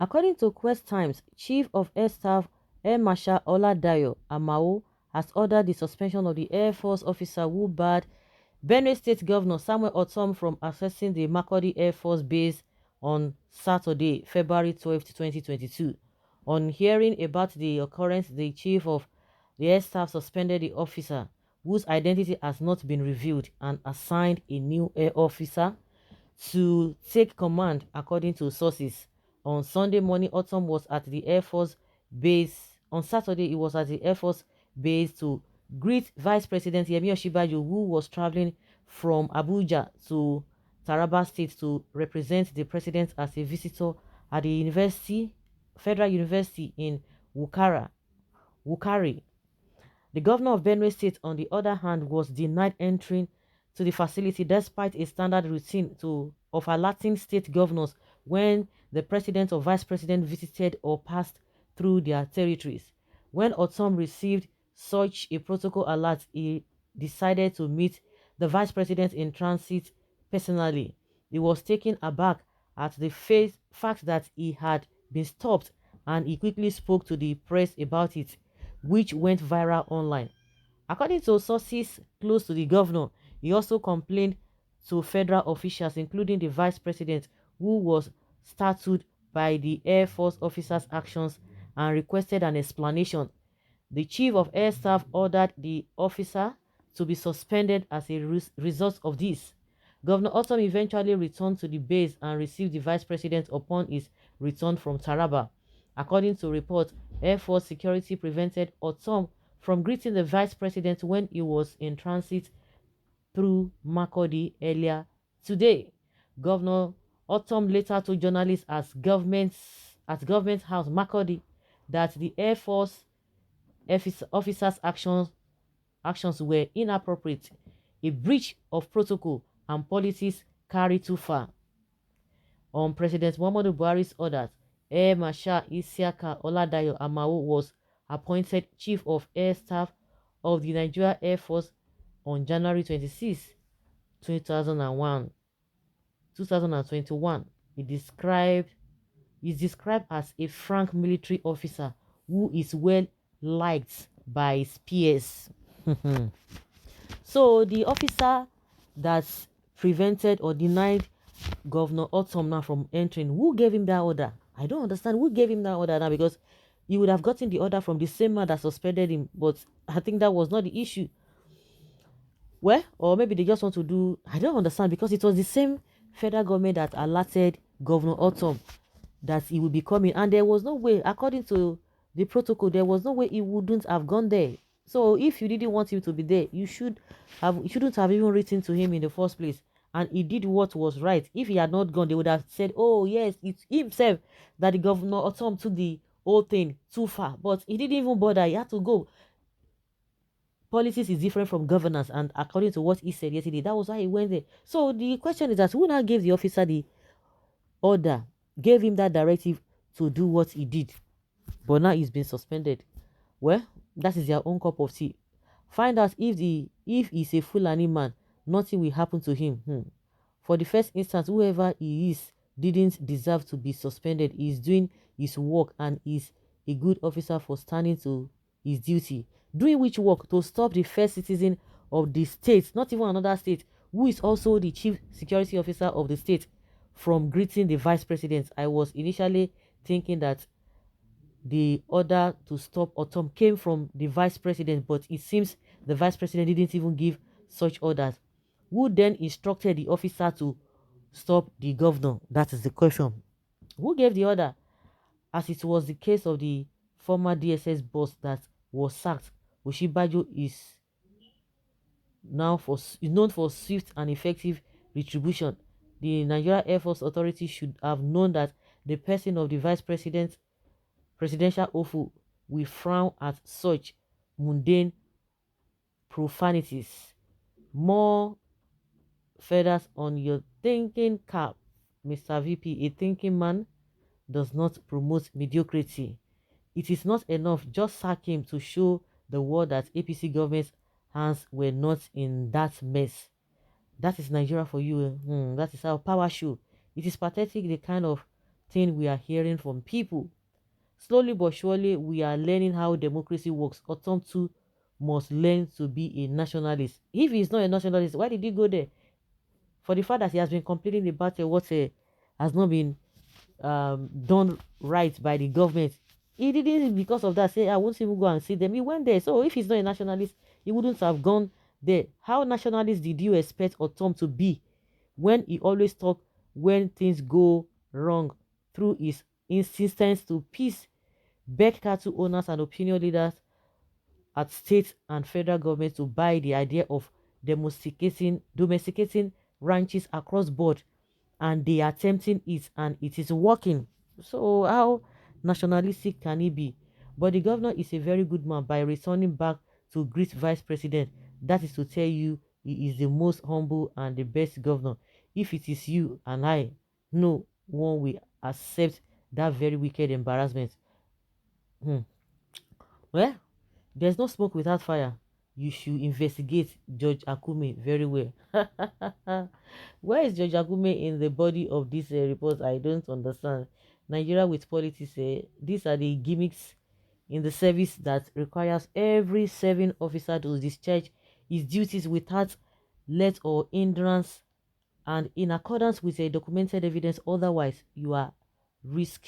According to Quest Times, Chief of Air Staff Air Marshal Oladayo Amao has ordered the suspension of the Air Force officer who barred Benue State Governor Samuel Ortom from accessing the Makurdi Air Force Base on Saturday, February 12, 2022. On hearing about the occurrence, the Chief of the Air Staff suspended the officer, whose identity has not been revealed, and assigned a new air officer to take command, according to sources. On Sunday morning, Ortom was at the Air Force Base. On Saturday, he was at the Air Force Base to greet Vice President Yemi Osinbajo, who was traveling from Abuja to Taraba State to represent the president as a visitor at the Federal University in Wukari. The governor of Benue State, on the other hand, was denied entering to the facility despite a standard routine of alerting state governors when the president or vice president visited or passed through their territories. When Ortom received such a protocol alert, he decided to meet the vice president in transit personally. He was taken aback at the fact that he had been stopped, and he quickly spoke to the press about it, which went viral online. According to sources close to the governor, he also complained to federal officials, including the vice president, who was startled by the Air Force officer's actions and requested an explanation. The Chief of Air Staff ordered the officer to be suspended as a result of this. Governor Ortom eventually returned to the base and received the vice president upon his return from Taraba. According to reports, Air Force security prevented Ortom from greeting the vice president when he was in transit through Makurdi earlier today. Governor Ortom later told journalists at Government House Makurdi that the Air Force officers' actions were inappropriate, a breach of protocol, and policies carried too far. On President Muhammadu Buhari's orders, Air Marshal Isiaka Oladayo Amao was appointed Chief of Air Staff of the Nigeria Air Force on January 26, 2021. He is described as a frank military officer who is well liked by his peers. So the officer that prevented or denied Governor Ortom now from entering, who gave him that order? I don't understand who gave him that order now, because he would have gotten the order from the same man that suspended him, but I think that was not the issue. Well, or maybe they just want to do, I don't understand, because it was the same federal government that alerted Governor Ortom that he would be coming, and there was no way, according to the protocol, there was no way he wouldn't have gone there. So if you didn't want him to be there, you shouldn't have even written to him in the first place. And he did what was right. If he had not gone, they would have said, oh yes, it's himself that the Governor Ortom took the whole thing too far. But he didn't even bother. He had to go. Politics is different from governance, and according to what he said yesterday, that was why he went there. So the question is that who now gave the officer the order, gave him that directive to do what he did, but now he's been suspended? Well, that is their own cup of tea. Find out if he's a Fulani man, nothing will happen to him. For the first instance, whoever he is didn't deserve to be suspended. He's doing his work and is a good officer for standing to his duty. Doing which work? To stop the first citizen of the state, not even another state, who is also the chief security officer of the state, from greeting the vice president. I was initially thinking that the order to stop Ortom came from the vice president, but it seems the vice president didn't even give such orders. Who then instructed the officer to stop the governor? That is the question. Who gave the order? As it was the case of the former DSS boss that was sacked, Osinbajo is known for swift and effective retribution. The Nigeria Air Force Authority should have known that the person of the vice president presidential oath will frown at such mundane profanities. More feathers on your thinking cap, Mr. VP. A thinking man does not promote mediocrity. It is not enough just sack him to show the world that APC government's hands were not in that mess. That is Nigeria for you. That is our power show. It is pathetic the kind of thing we are hearing from people. Slowly but surely, we are learning how democracy works. Otom too must learn to be a nationalist. If he's not a nationalist, why did he go there? For the fact that he has been complaining about what has not been done right by the government, he didn't because of that say I won't even go and see them. He went there. So if he's not a nationalist, he wouldn't have gone there. How nationalist did you expect Otom to be when he always talk when things go wrong through his insistence to peace, beg cattle owners and opinion leaders at state and federal government to buy the idea of domesticating ranches across board, and they are attempting it and it is working. So how nationalistic can he be? But the governor is a very good man by returning back to greet vice president. That is to tell you he is the most humble and the best governor. If it is you and I, no one will accept that very wicked embarrassment. Hmm. Well, there's no smoke without fire. You should investigate Judge Akume very well. Where is Judge Akume in the body of this report? I don't understand. Nigeria with politics, these are the gimmicks in the service that requires every serving officer to discharge his duties without let or hindrance and in accordance with a documented evidence. Otherwise, you are risk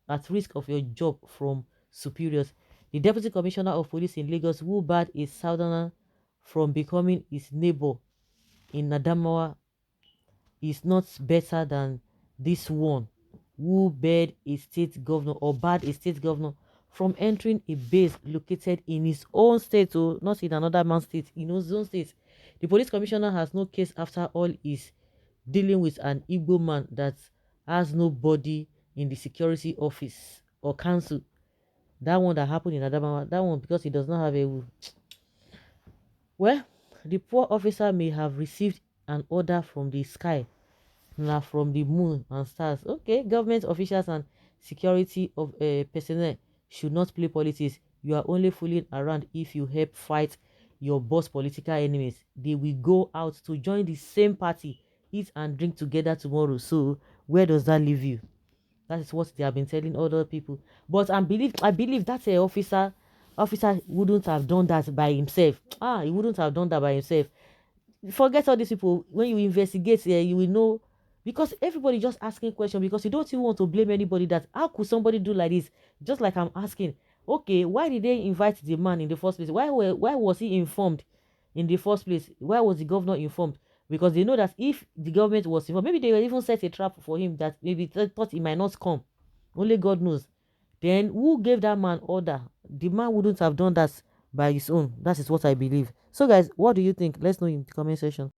at risk of your job from superiors. The Deputy Commissioner of Police in Lagos, who barred a southerner from becoming his neighbor in Adamawa, is not better than this one who barred a state governor from entering a base located in his own state, or not in another man's state, in his own state. The police commissioner has no case after all is dealing with an Igbo man that has nobody in the security office or council. That one that happened in Adamawa, that one because he does not have a. Well, the poor officer may have received an order from the sky, not from the moon and stars. Okay, government officials and security of personnel should not play politics. You are only fooling around if you help fight your boss political enemies. They will go out to join the same party, eat and drink together tomorrow. So where does that leave you? That is what they have been telling other people. But I believe that a officer wouldn't have done that by himself. He wouldn't have done that by himself. Forget all these people. When you investigate, you will know, because everybody just asking questions because you don't even want to blame anybody. That how could somebody do like this? Just like I'm asking, okay, why did they invite the man in the first place? Why was he informed in the first place? Why was the governor informed? Because they know that if the government was involved, maybe they will even set a trap for him that maybe they thought he might not come. Only God knows. Then who gave that man order? The man wouldn't have done that by his own. That is what I believe. So guys, what do you think? Let's know in the comment section.